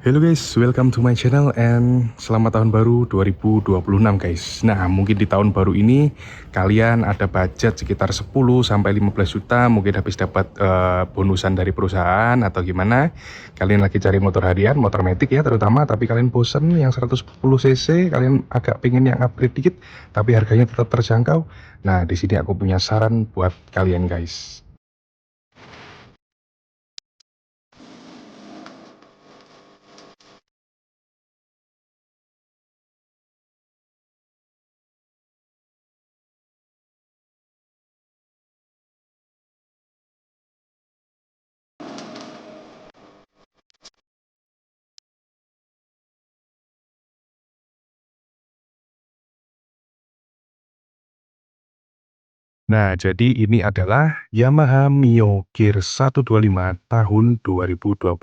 Hello guys, welcome to my channel and selamat tahun baru 2026 guys. Nah, mungkin di tahun baru ini kalian ada budget sekitar 10 sampai 15 juta, mungkin habis dapat bonusan dari perusahaan atau gimana. Kalian lagi cari motor harian, motor matic ya terutama, tapi kalian bosen yang 110 cc, kalian agak pengen yang upgrade dikit tapi harganya tetap terjangkau. Nah, di sini aku punya saran buat kalian guys. Nah, jadi ini adalah Yamaha Mio Gear 125 tahun 2021.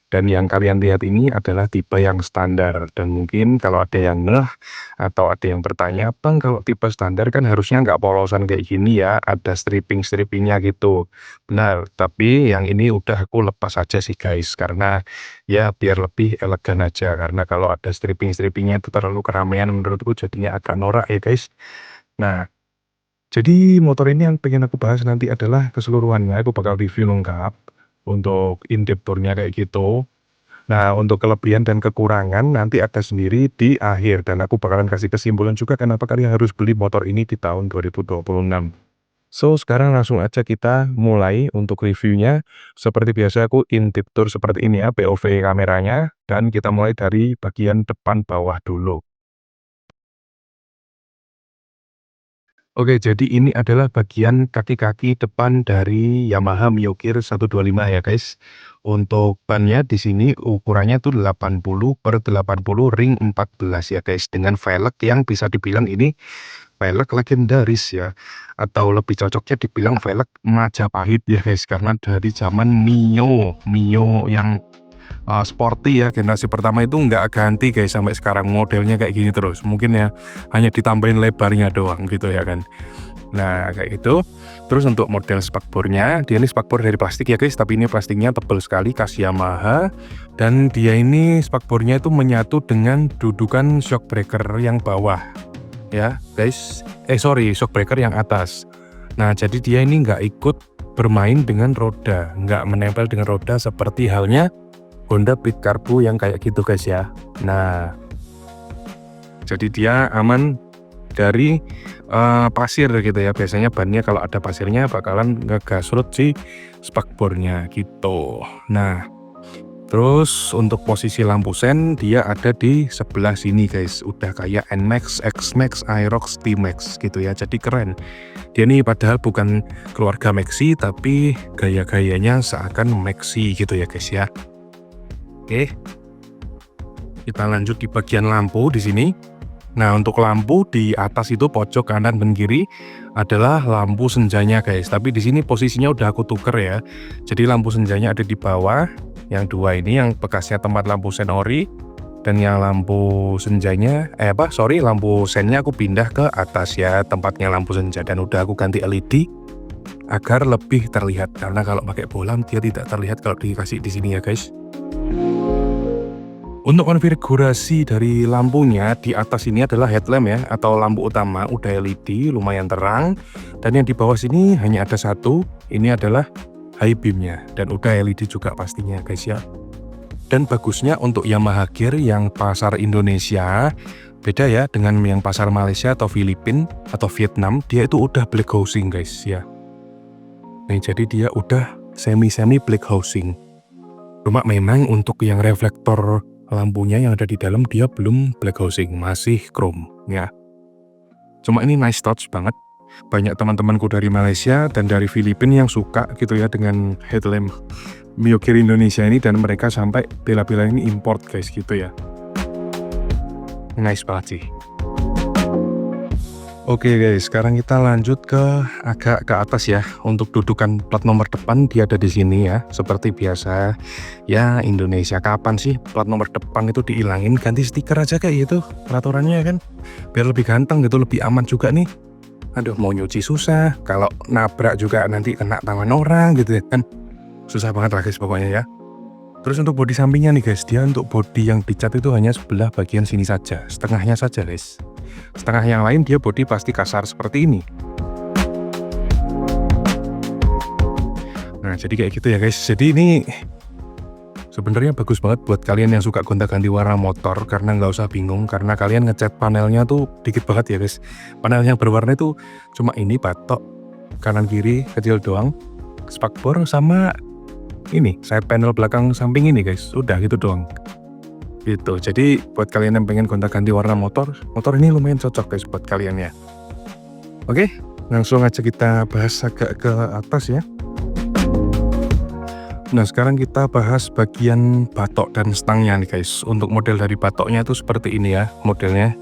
Dan yang kalian lihat ini adalah tipe yang standar. Dan mungkin kalau ada yang ngeh atau ada yang bertanya, Bang, kalau tipe standar kan harusnya nggak polosan kayak gini ya, ada stripping-strippingnya gitu. Benar, tapi yang ini udah aku lepas aja sih guys, karena ya biar lebih elegan aja. Karena kalau ada stripping-strippingnya itu terlalu keramaian menurutku jadinya agak norak ya guys. Nah, jadi motor ini yang pengen aku bahas nanti adalah keseluruhannya, aku bakal review lengkap untuk in-depth tour-nya kayak gitu. Nah, untuk kelebihan dan kekurangan nanti ada sendiri di akhir dan aku bakalan kasih kesimpulan juga kenapa kalian harus beli motor ini di tahun 2026. So, sekarang langsung aja kita mulai untuk reviewnya. Seperti biasa aku in-depth tour seperti ini ya, POV kameranya, dan kita mulai dari bagian depan bawah dulu. Oke, jadi ini adalah bagian kaki-kaki depan dari Yamaha Mio Gear 125 ya guys. Untuk bannya di sini ukurannya tuh 80/80 ring 14 ya guys. Dengan velg yang bisa dibilang ini velg legendaris ya. Atau lebih cocoknya dibilang velg Majapahit ya guys. Karena dari zaman Mio yang sporty ya, generasi pertama itu nggak ganti guys sampai sekarang, modelnya kayak gini terus. Mungkin ya hanya ditambahin lebarnya doang gitu ya kan. Nah kayak gitu. Terus untuk model spakbornya, dia ini spakbor dari plastik ya guys, tapi ini plastiknya tebal sekali, khas Yamaha. Dan dia ini spakbornya itu menyatu dengan dudukan shock breaker yang bawah ya guys. Shock breaker yang atas. Nah jadi dia ini nggak ikut bermain dengan roda, nggak menempel dengan roda seperti halnya Honda Beat Carbu yang kayak gitu guys ya. Nah, jadi dia aman dari pasir gitu ya. Biasanya bannya kalau ada pasirnya bakalan ngegasrut si spakbornya gitu. Nah, terus untuk posisi lampu sen dia ada di sebelah sini guys. Udah kayak NMAX, X-Max, Aerox, T-Max gitu ya. Jadi keren. Dia nih padahal bukan keluarga Maxi tapi gaya-gayanya seakan Maxi gitu ya guys ya. Oke, kita lanjut di bagian lampu di sini. Nah, untuk lampu di atas itu pojok kanan dan kiri adalah lampu senjanya guys. Tapi di sini posisinya udah aku tuker ya. Jadi lampu senjanya ada di bawah. Yang dua ini yang bekasnya tempat lampu sen ori, dan yang lampu senjanya lampu sennya aku pindah ke atas ya, tempatnya lampu senja, dan udah aku ganti LED agar lebih terlihat. Karena kalau pakai bolam dia tidak terlihat kalau dikasih di sini ya guys. Untuk konfigurasi dari lampunya, di atas ini adalah headlamp ya, atau lampu utama, udah LED, lumayan terang. Dan yang di bawah sini hanya ada satu, ini adalah high beamnya, dan udah LED juga pastinya guys ya. Dan bagusnya untuk Yamaha Gear yang pasar Indonesia, beda ya dengan yang pasar Malaysia atau Filipina atau Vietnam, dia itu udah black housing guys ya. Nah, jadi dia udah semi-semi black housing. Cuma memang untuk yang reflektor lampunya yang ada di dalam dia belum black housing, masih chrome ya. Cuma ini nice touch banget. Banyak teman-temanku dari Malaysia dan dari Filipina yang suka gitu ya dengan headlamp Mio Gear Indonesia ini, dan mereka sampai bela-bela ini import guys gitu ya. Nice banget sih. Oke guys, sekarang kita lanjut ke agak ke atas ya. Untuk dudukan plat nomor depan dia ada di sini ya. Seperti biasa ya, Indonesia kapan sih plat nomor depan itu dihilangin, ganti stiker aja kayak gitu peraturannya kan. Biar lebih ganteng gitu, lebih aman juga nih. Aduh, mau nyuci susah, kalau nabrak juga nanti kena tangan orang gitu ya kan. Susah banget lah guys pokoknya ya. Terus untuk bodi sampingnya nih guys, dia untuk bodi yang dicat itu hanya sebelah bagian sini saja, setengahnya saja guys. Setengah yang lain dia bodi pasti kasar seperti ini. Nah jadi kayak gitu ya guys. Jadi ini sebenarnya bagus banget buat kalian yang suka gonta-ganti warna motor, karena nggak usah bingung, karena kalian ngecat panelnya tuh dikit banget ya guys. Panel yang berwarna itu cuma ini, batok kanan kiri kecil doang, spakbor sama ini side panel belakang samping ini guys, udah gitu doang gitu. Jadi buat kalian yang pengen gonta-ganti warna motor ini lumayan cocok guys buat kalian ya. Oke, langsung aja kita bahas agak ke atas ya. Nah sekarang kita bahas bagian batok dan stangnya nih guys. Untuk model dari batoknya itu seperti ini ya modelnya.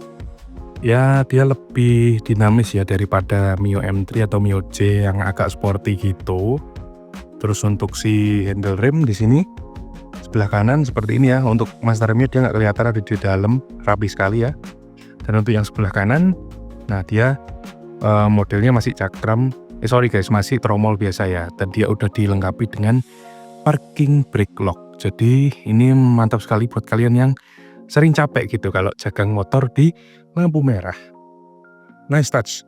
Ya dia lebih dinamis ya daripada Mio M3 atau Mio J yang agak sporty gitu. Terus untuk si handle rem di sini sebelah kanan seperti ini ya. Untuk master remnya dia nggak kelihatan ada di dalam, rapi sekali ya. Dan untuk yang sebelah kanan, nah dia modelnya masih cakram. Sorry guys, masih tromol biasa ya. Dan dia udah dilengkapi dengan parking brake lock. Jadi ini mantap sekali buat kalian yang sering capek gitu kalau jagang motor di lampu merah. Nice touch.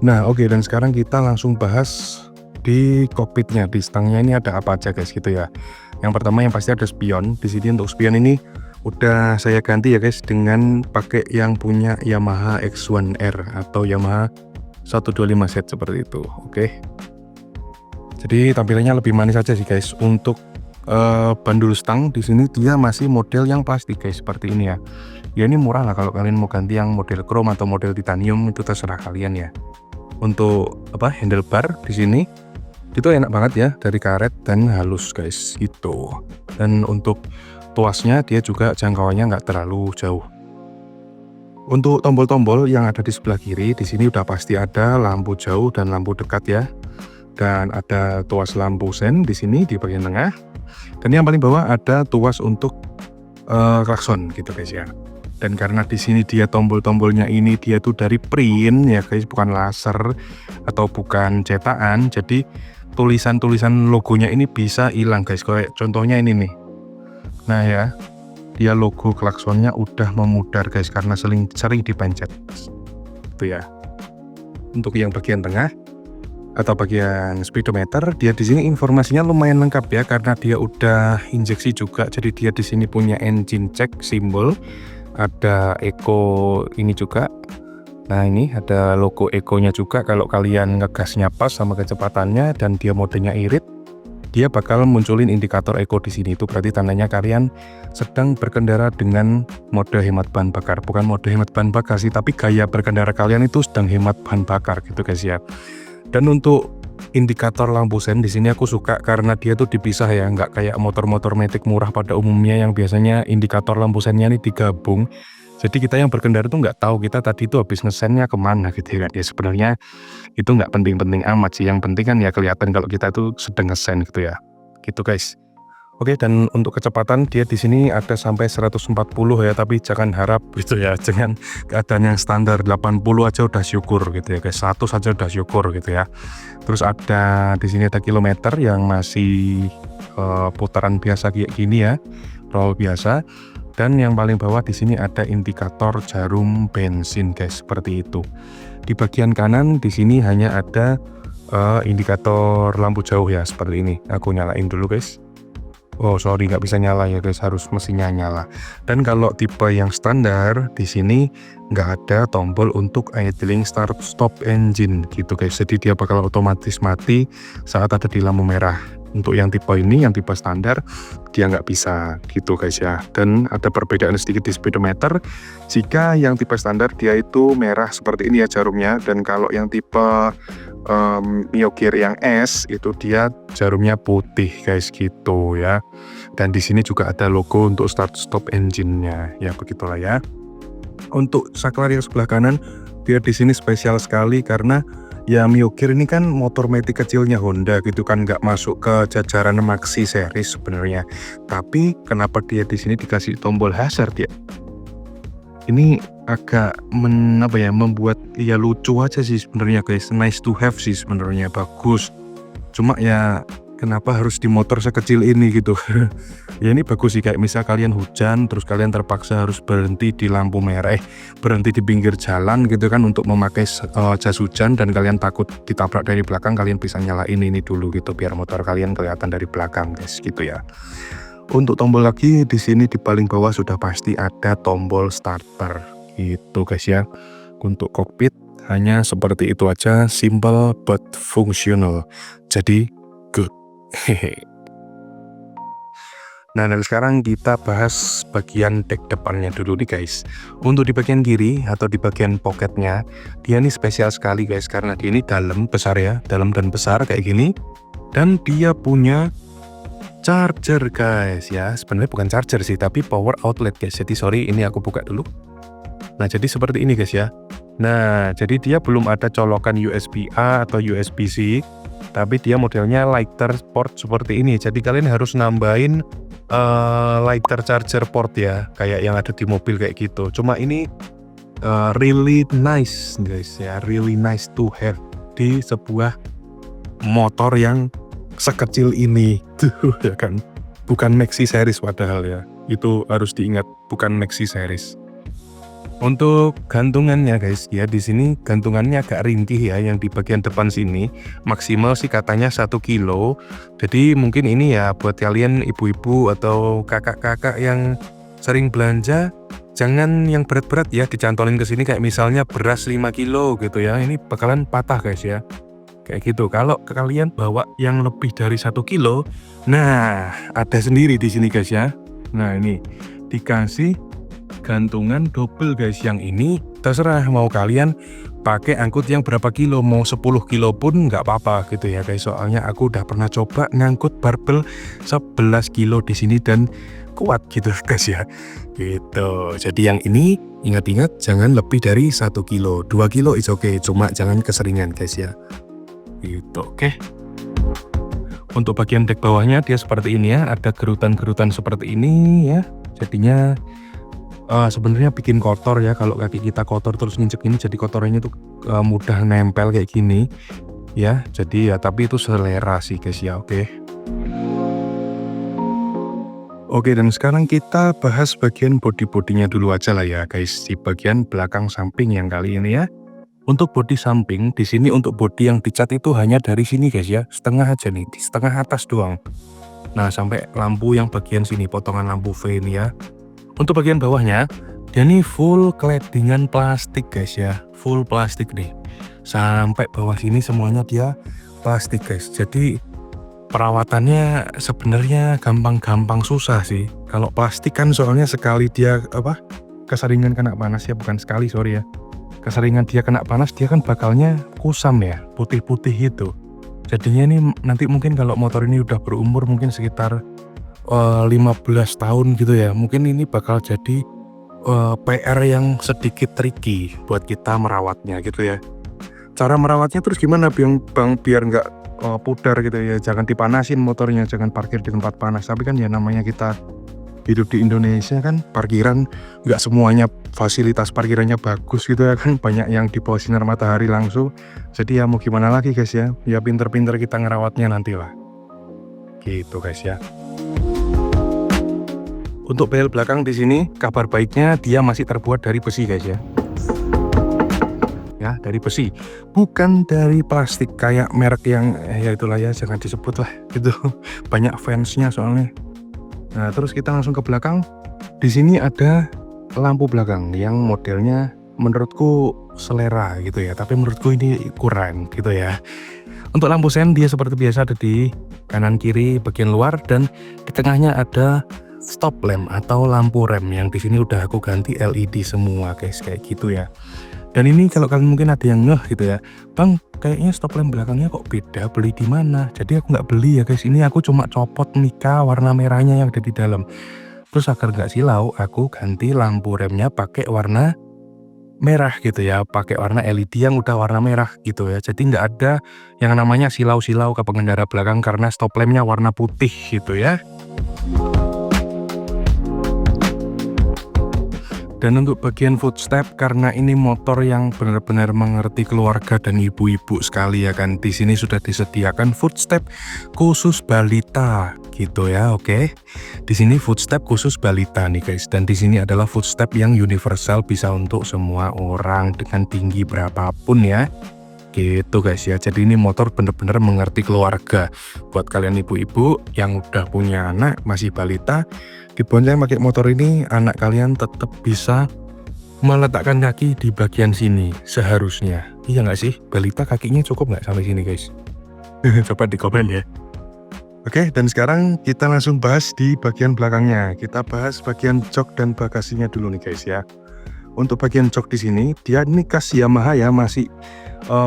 Nah oke, dan sekarang kita langsung bahas di kokpitnya, di stangnya ini ada apa aja guys gitu ya. Yang pertama yang pasti ada spion. Di sini untuk spion ini udah saya ganti ya guys dengan pakai yang punya Yamaha X1R atau Yamaha 125Z seperti itu. Oke. Jadi tampilannya lebih manis aja sih guys. Untuk bandul stang di sini dia masih model yang plastik guys seperti ini ya. Ya ini murah lah, kalau kalian mau ganti yang model chrome atau model titanium itu terserah kalian ya. Untuk handlebar di sini itu enak banget ya, dari karet dan halus guys gitu. Dan untuk tuasnya dia juga jangkauannya nggak terlalu jauh. Untuk tombol-tombol yang ada di sebelah kiri di sini udah pasti ada lampu jauh dan lampu dekat ya. Dan ada tuas lampu sen di sini di bagian tengah. Dan yang paling bawah ada tuas untuk klakson gitu guys ya. Dan karena di sini dia tombol-tombolnya ini dia tuh dari print ya guys, bukan laser atau bukan cetakan. Jadi tulisan-tulisan logonya ini bisa hilang guys. Kayak contohnya ini nih. Nah ya, dia logo klaksonnya udah memudar guys karena sering dipencet. Itu ya. Untuk yang bagian tengah atau bagian speedometer, dia di sini informasinya lumayan lengkap ya karena dia udah injeksi juga. Jadi dia di sini punya engine check simbol. Ada eco ini juga. Nah ini ada logo eco-nya juga. Kalau kalian ngegasnya pas sama kecepatannya dan dia modenya irit, dia bakal munculin indikator eco di sini. Itu berarti tandanya kalian sedang berkendara dengan mode hemat bahan bakar. Bukan mode hemat bahan bakar sih, tapi gaya berkendara kalian itu sedang hemat bahan bakar gitu guys ya. Dan untuk indikator lampu sen di sini aku suka karena dia tuh dipisah ya, nggak kayak motor-motor matic murah pada umumnya yang biasanya indikator lampu sennya ini digabung. Jadi kita yang berkendara tuh nggak tahu kita tadi tuh habis ngesennya kemana gitu kan. Ya sebenarnya itu nggak penting-penting amat sih. Yang penting kan ya kelihatan kalau kita tuh sedang ngesen gitu ya. Gitu guys. Oke, dan untuk kecepatan dia di sini ada sampai 140 ya, tapi jangan harap gitu ya, jangan keadaan yang standar 80 aja udah syukur gitu ya guys, 100 aja udah syukur gitu ya. Terus ada di sini ada kilometer yang masih putaran biasa kayak gini ya, roll biasa. Dan yang paling bawah di sini ada indikator jarum bensin guys, seperti itu. Di bagian kanan di sini hanya ada indikator lampu jauh ya, seperti ini. Aku nyalain dulu guys. Oh sorry, nggak bisa nyala ya guys, harus mesinnya nyala. Dan kalau tipe yang standar di sini nggak ada tombol untuk idling start stop engine gitu guys. Jadi dia bakal otomatis mati saat ada di lampu merah. Untuk yang tipe ini, yang tipe standar, dia nggak bisa gitu guys ya. Dan ada perbedaan sedikit di speedometer. Jika yang tipe standar dia itu merah seperti ini ya jarumnya. Dan kalau yang tipe Mio Gear yang S itu dia jarumnya putih guys gitu ya. Dan di sini juga ada logo untuk start stop engine-nya ya, begitulah ya. Untuk saklar yang sebelah kanan dia di sini spesial sekali karena ya Mio Gear ini kan motor matic kecilnya Honda gitu kan, nggak masuk ke jajaran Maxi series sebenarnya. Tapi kenapa dia di sini dikasih tombol hazard ya? Ini agak membuat ya lucu aja sih sebenarnya guys, nice to have sih sebenarnya, bagus. Cuma ya kenapa harus di motor sekecil ini gitu. Ya ini bagus sih, kayak misal kalian hujan terus kalian terpaksa harus berhenti di lampu merah, berhenti di pinggir jalan gitu kan untuk memakai jas hujan, dan kalian takut ditabrak dari belakang, kalian bisa nyalain ini dulu gitu biar motor kalian kelihatan dari belakang guys gitu ya. Untuk tombol lagi di sini di paling bawah sudah pasti ada tombol starter gitu guys ya. Untuk kokpit hanya seperti itu aja, simple but functional. Jadi good. Nah, dan sekarang kita bahas bagian dek depannya dulu nih guys. Untuk di bagian kiri atau di bagian pocketnya, dia ini spesial sekali guys, karena dia ini dalam besar ya, dalam dan besar kayak gini. Dan dia punya charger guys ya, sebenarnya bukan charger sih, tapi power outlet guys. Jadi sorry, ini aku buka dulu. Nah, jadi seperti ini guys ya. Nah, jadi dia belum ada colokan USB-A atau USB-C, tapi dia modelnya lighter port seperti ini. Jadi kalian harus nambahin lighter charger port ya, kayak yang ada di mobil kayak gitu. Cuma ini really nice guys ya, really nice to have di sebuah motor yang sekecil ini tuh ya kan. Bukan Maxi series padahal ya, itu harus diingat, bukan Maxi series. Untuk gantungannya guys ya, di sini gantungannya agak ringkih ya, yang di bagian depan sini maksimal sih katanya 1 kilo. Jadi mungkin ini ya buat kalian ibu-ibu atau kakak-kakak yang sering belanja, jangan yang berat-berat ya dicantolin ke sini, kayak misalnya beras 5 kilo gitu ya, ini bakalan patah guys ya. Kayak gitu. Kalau kalian bawa yang lebih dari 1 kilo, nah ada sendiri di sini guys ya. Nah ini dikasih gantungan double guys. Yang ini terserah mau kalian pakai angkut yang berapa kilo, mau 10 kilo pun nggak apa-apa gitu ya guys. Soalnya aku udah pernah coba ngangkut barbel 11 kilo di sini dan kuat gitu guys ya. Gitu. Jadi yang ini ingat-ingat jangan lebih dari 1 kilo. 2 kilo is okay, cuma jangan keseringan guys ya. Gitu, oke. Untuk bagian dek bawahnya dia seperti ini ya, ada gerutan-gerutan seperti ini ya. Jadinya sebenarnya bikin kotor ya, kalau kaki kita kotor terus nginjek ini, jadi kotorannya tuh mudah nempel kayak gini ya. Jadi ya tapi itu selera sih guys ya, oke. Oke, dan sekarang kita bahas bagian body-bodinya dulu aja lah ya guys, di bagian belakang samping yang kali ini ya. Untuk bodi samping di sini, untuk bodi yang dicat itu hanya dari sini guys ya, setengah aja nih, di setengah atas doang. Nah, sampai lampu yang bagian sini, potongan lampu V ini ya. Untuk bagian bawahnya, dia nih full claddingan plastik guys ya, full plastik nih. Sampai bawah sini semuanya dia plastik guys. Jadi perawatannya sebenarnya gampang-gampang susah sih. Kalau plastik kan soalnya sekali dia keseringan kena panas ya, bukan sekali sorry ya. Keseringan dia kena panas, dia kan bakalnya kusam ya, putih-putih itu. Jadinya ini nanti mungkin kalau motor ini udah berumur mungkin sekitar 15 tahun gitu ya, mungkin ini bakal jadi PR yang sedikit tricky buat kita merawatnya gitu ya. Cara merawatnya terus gimana bang biar nggak pudar gitu ya, jangan dipanasin motornya, jangan parkir di tempat panas. Tapi kan ya namanya kita hidup di Indonesia kan, parkiran nggak semuanya fasilitas parkirannya bagus gitu ya kan, banyak yang di bawah sinar matahari langsung. Jadi ya mau gimana lagi guys ya, ya pinter-pinter kita ngerawatnya nantilah gitu guys ya. Untuk bel belakang di sini kabar baiknya dia masih terbuat dari besi guys ya. Ya, dari besi, bukan dari plastik kayak merek yang ya itulah ya, jangan disebut lah gitu. Banyak fansnya soalnya. Nah, terus kita langsung ke belakang. Di sini ada lampu belakang yang modelnya menurutku selera gitu ya, tapi menurutku ini kurang gitu ya. Untuk lampu sen dia seperti biasa ada di kanan kiri bagian luar, dan di tengahnya ada stop lamp atau lampu rem yang di sini udah aku ganti LED semua guys, kayak gitu ya. Dan ini kalau kalian mungkin ada yang ngeh gitu ya, bang kayaknya stop lamp belakangnya kok beda, beli di mana? Jadi aku nggak beli ya guys, ini aku cuma copot nika warna merahnya yang ada di dalam. Terus agar nggak silau, aku ganti lampu remnya pakai warna merah gitu ya, pakai warna LED yang udah warna merah gitu ya. Jadi nggak ada yang namanya silau-silau ke pengendara belakang karena stop lampnya warna putih gitu ya. Dan untuk bagian footstep, karena ini motor yang benar-benar mengerti keluarga dan ibu-ibu sekali ya kan, di sini sudah disediakan footstep khusus balita gitu ya, oke. Di sini footstep khusus balita nih guys, dan di sini adalah footstep yang universal, bisa untuk semua orang dengan tinggi berapapun ya. Gitu guys ya, jadi ini motor bener-bener mengerti keluarga. Buat kalian ibu-ibu yang udah punya anak masih balita, dibonceng pakai motor ini, anak kalian tetap bisa meletakkan kaki di bagian sini seharusnya. Iya nggak sih? Balita kakinya cukup nggak sampai sini guys? Coba di komen ya. Oke, dan sekarang kita langsung bahas di bagian belakangnya. Kita bahas bagian jok dan bagasinya dulu nih guys ya. Untuk bagian jok di sini, dia ini khas Yamaha ya, masih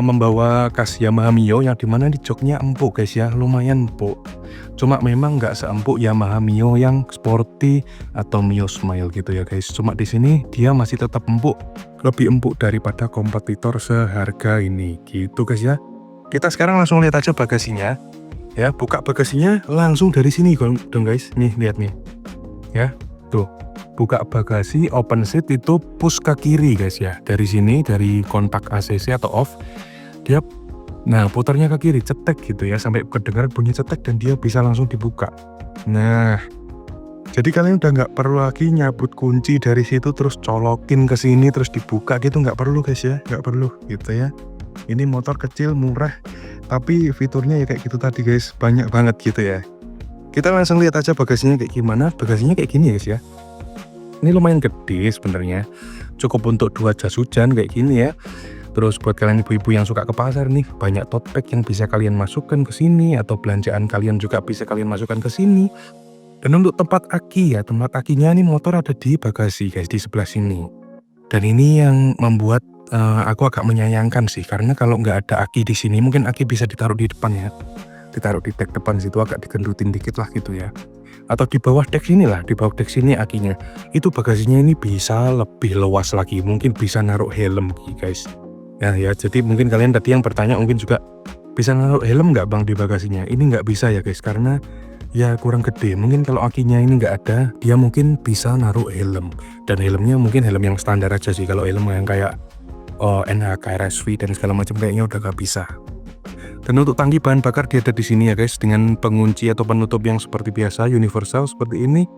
membawa khas Yamaha Mio, yang dimana di joknya empuk guys ya, lumayan empuk. Cuma memang nggak seempuk Yamaha Mio yang sporty atau Mio Smile gitu ya guys. Cuma di sini dia masih tetap empuk, lebih empuk daripada kompetitor seharga ini gitu guys ya. Kita sekarang langsung lihat aja bagasinya ya. Buka bagasinya langsung dari sini dong guys. Nih lihat nih ya, tuh. Buka bagasi, open seat itu push ke kiri guys ya. Dari sini, dari kontak ACC atau off, dia nah putarnya ke kiri, cetek gitu ya, sampai kedengaran bunyi cetek dan dia bisa langsung dibuka. Nah, jadi kalian udah nggak perlu lagi nyabut kunci dari situ terus colokin ke sini terus dibuka gitu, nggak perlu guys ya, nggak perlu gitu ya. Ini motor kecil, murah, tapi fiturnya ya kayak gitu tadi guys, banyak banget gitu ya. Kita langsung lihat aja bagasinya kayak gimana. Bagasinya kayak gini guys ya. Ini lumayan gede sebenarnya, cukup untuk 2 jas hujan kayak gini ya. Terus buat kalian ibu-ibu yang suka ke pasar nih, banyak tote bag yang bisa kalian masukkan ke sini, atau belanjaan kalian juga bisa kalian masukkan ke sini. Dan untuk tempat aki ya, tempat akinya nih motor ada di bagasi guys, di sebelah sini. Dan ini yang membuat aku agak menyayangkan sih, karena kalau nggak ada aki di sini, mungkin aki bisa ditaruh di depan ya, ditaruh di dek depan situ, agak digendutin dikit lah gitu ya. Atau di bawah dek sini lah, di bawah dek sini akinya. Itu bagasinya ini bisa lebih luas lagi, mungkin bisa naruh helm guys. Ya, jadi mungkin kalian tadi yang bertanya mungkin juga bisa naruh helm nggak bang di bagasinya? Ini nggak bisa ya guys, karena ya kurang gede. Mungkin kalau akinya ini nggak ada, dia mungkin bisa naruh helm. Dan helmnya mungkin helm yang standar aja sih, kalau helm yang kayak NHK RSV dan segala macam kayaknya udah nggak bisa. Dan untuk tangki bahan bakar dia ada di sini ya guys, dengan pengunci atau penutup yang seperti biasa, universal seperti ini,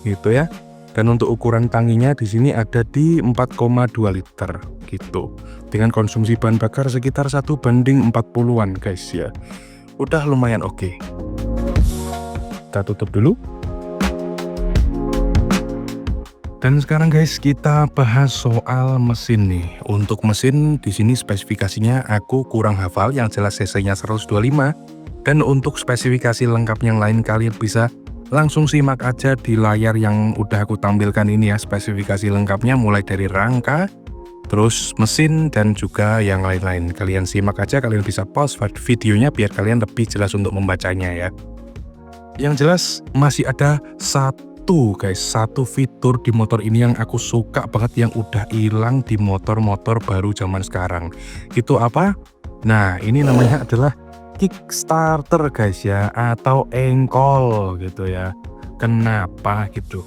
gitu ya. Dan untuk ukuran tangkinya di sini ada di 4,2 liter gitu, dengan konsumsi bahan bakar sekitar 1:40-an guys ya. Udah lumayan oke. Kita tutup dulu. Dan sekarang guys kita bahas soal mesin nih. Untuk mesin di sini spesifikasinya aku kurang hafal, yang jelas cc-nya 125. Dan untuk spesifikasi lengkap yang lain kalian bisa langsung simak aja di layar yang udah aku tampilkan ini ya, spesifikasi lengkapnya mulai dari rangka, terus mesin dan juga yang lain-lain. Kalian simak aja, kalian bisa pause videonya biar kalian lebih jelas untuk membacanya ya. Yang jelas masih ada satu fitur di motor ini yang aku suka banget, yang udah hilang di motor-motor baru zaman sekarang. Itu apa? Nah, ini namanya adalah Kickstarter guys ya, atau engkol gitu ya. Kenapa gitu?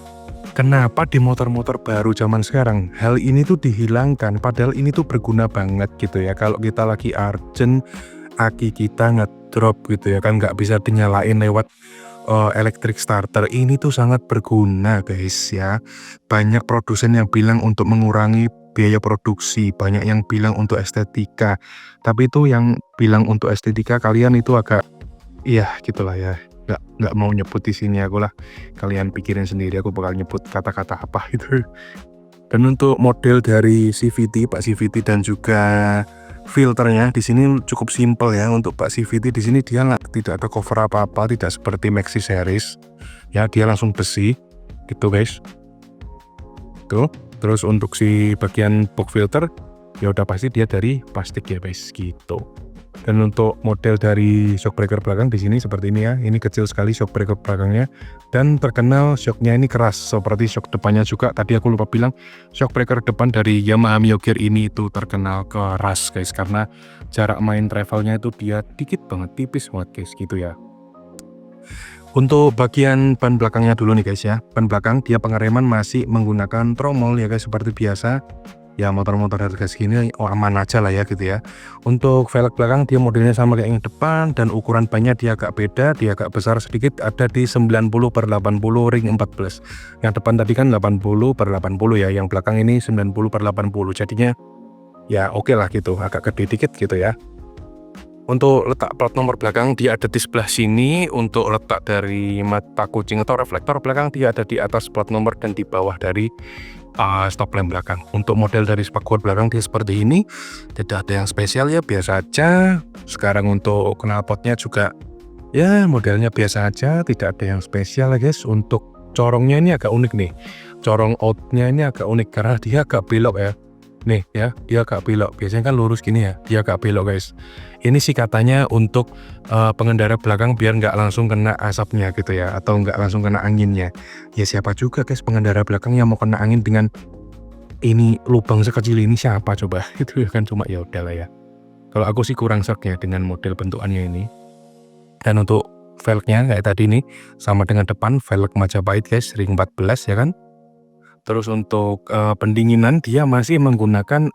Kenapa di motor-motor baru zaman sekarang hal ini tuh dihilangkan? Padahal ini tuh berguna banget gitu ya. Kalau kita lagi urgent, aki kita ngedrop gitu ya kan, nggak bisa dinyalain lewat electric starter. Ini tuh sangat berguna guys ya. Banyak produsen yang bilang untuk mengurangi biaya produksi, banyak yang bilang untuk estetika. Tapi itu yang bilang untuk estetika kalian itu agak iya gitulah ya. Nggak mau nyebut di sini aku lah. Kalian pikirin sendiri, aku bakal nyebut kata-kata apa gitu. Dan untuk model dari CVT, Pak CVT dan juga filternya di sini cukup simpel ya. Untuk Pak CVT di sini dia tidak ada cover apa-apa, tidak seperti Maxi series ya, dia langsung besi gitu guys. Tuh, terus untuk si bagian box filter ya udah pasti dia dari plastik ya guys gitu. Dan untuk model dari shock breaker belakang di sini seperti ini ya. Ini kecil sekali shock breaker belakangnya, dan terkenal shocknya ini keras seperti shock depannya juga. Tadi aku lupa bilang, shock breaker depan dari Yamaha Mio Gear ini itu terkenal keras guys, karena jarak main travelnya itu dia dikit banget, tipis banget guys gitu ya. Untuk bagian ban belakangnya dulu nih guys ya. Ban belakang dia pengereman masih menggunakan tromol ya guys, seperti biasa. Ya motor-motor harga segini aman aja lah ya gitu ya. Untuk velg belakang dia modelnya sama kayak yang depan, dan ukuran bannya dia agak beda, dia agak besar sedikit, ada di 90/80 ring 14. Yang depan tadi kan 80/80 ya, yang belakang ini 90/80. Jadinya ya oke lah gitu, agak gede dikit gitu ya. Untuk letak plat nomor belakang dia ada di sebelah sini. Untuk letak dari mata kucing atau reflektor belakang dia ada di atas plat nomor dan di bawah dari stop lamp belakang. Untuk model dari spakbor belakang dia seperti ini, tidak ada yang spesial ya, biasa aja. Sekarang untuk knalpotnya juga ya modelnya biasa aja, tidak ada yang spesial ya guys. Untuk corongnya ini agak unik nih, corong outnya ini agak unik karena dia agak belok ya. Nih ya, dia agak belok. Biasanya kan lurus gini ya, dia agak belok guys. Ini sih katanya untuk pengendara belakang biar nggak langsung kena asapnya gitu ya, atau nggak langsung kena anginnya. Ya siapa juga guys pengendara belakang yang mau kena angin dengan ini lubang sekecil ini, siapa coba? Itu kan cuma ya udahlah ya. Kalau aku sih kurang serg ya dengan model bentukannya ini. Dan untuk velgnya kayak tadi nih, sama dengan depan velg Majapahit guys, ring 14 ya kan. Terus untuk pendinginan dia masih menggunakan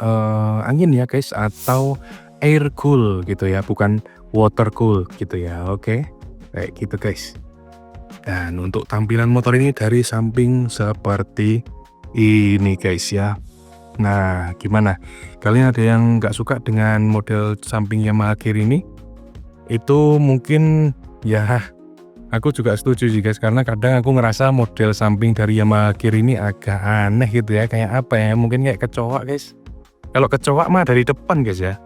angin ya guys, atau air cool gitu ya, bukan water cool gitu ya. Oke, kayak gitu guys. Dan untuk tampilan motor ini dari samping seperti ini guys ya. Nah gimana, kalian ada yang nggak suka dengan model samping Yamaha Gear ini? Itu mungkin ya aku juga setuju sih guys, karena kadang aku ngerasa model samping dari Yamaha Gear ini agak aneh gitu ya, kayak apa ya, mungkin kayak kecoa guys. Kalau kecoa mah dari depan guys ya.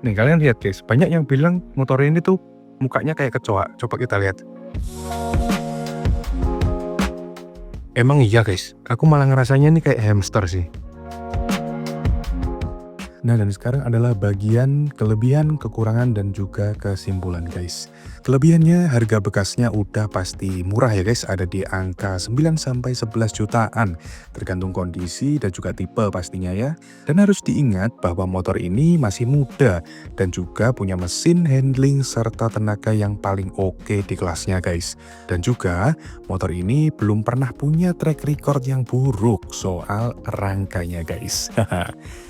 Nih kalian lihat guys, banyak yang bilang motor ini tuh mukanya kayak kecoa. Coba kita lihat. Emang iya guys, aku malah ngerasanya nih kayak hamster sih. Nah dan sekarang adalah bagian kelebihan, kekurangan, dan juga kesimpulan guys. Kelebihannya harga bekasnya udah pasti murah ya guys, ada di angka 9-11 jutaan. Tergantung kondisi dan juga tipe pastinya ya. Dan harus diingat bahwa motor ini masih muda dan juga punya mesin handling serta tenaga yang paling oke di kelasnya guys. Dan juga motor ini belum pernah punya track record yang buruk soal rangkanya guys.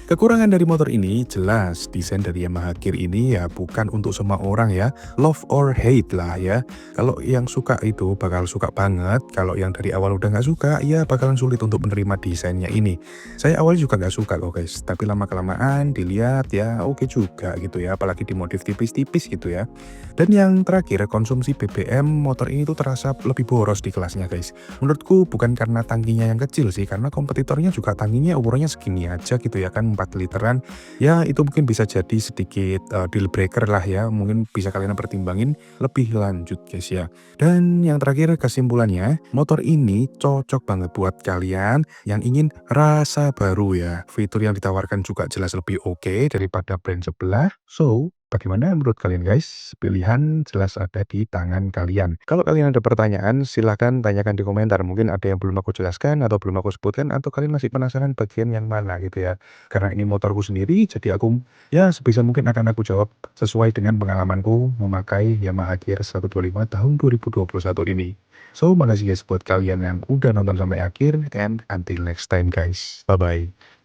Kekurangan dari motor ini jelas, desain dari Yamaha Gear ini ya bukan untuk semua orang ya, love or hate lah ya. Kalau yang suka itu bakal suka banget, kalau yang dari awal udah nggak suka ya bakalan sulit untuk menerima desainnya ini. Saya awalnya juga nggak suka kok guys, tapi lama-kelamaan dilihat ya oke juga gitu ya, apalagi dimodif tipis-tipis gitu ya. Dan yang terakhir, konsumsi BBM motor ini tuh terasa lebih boros di kelasnya guys. Menurutku bukan karena tangkinya yang kecil sih, karena kompetitornya juga tangkinya ukurannya segini aja gitu ya kan, 4 literan. Ya itu mungkin bisa jadi sedikit deal breaker lah ya, mungkin bisa kalian pertimbangin lebih lanjut guys ya. Dan yang terakhir kesimpulannya, motor ini cocok banget buat kalian yang ingin rasa baru ya. Fitur yang ditawarkan juga jelas lebih oke daripada brand sebelah. So bagaimana menurut kalian guys? Pilihan jelas ada di tangan kalian. Kalau kalian ada pertanyaan, silahkan tanyakan di komentar. Mungkin ada yang belum aku jelaskan atau belum aku sebutkan, atau kalian masih penasaran bagian yang mana gitu ya. Karena ini motorku sendiri, jadi aku ya sebisa mungkin akan aku jawab sesuai dengan pengalamanku memakai Yamaha Gear 125 tahun 2021 ini. So, makasih guys buat kalian yang udah nonton sampai akhir, and until next time guys. Bye-bye.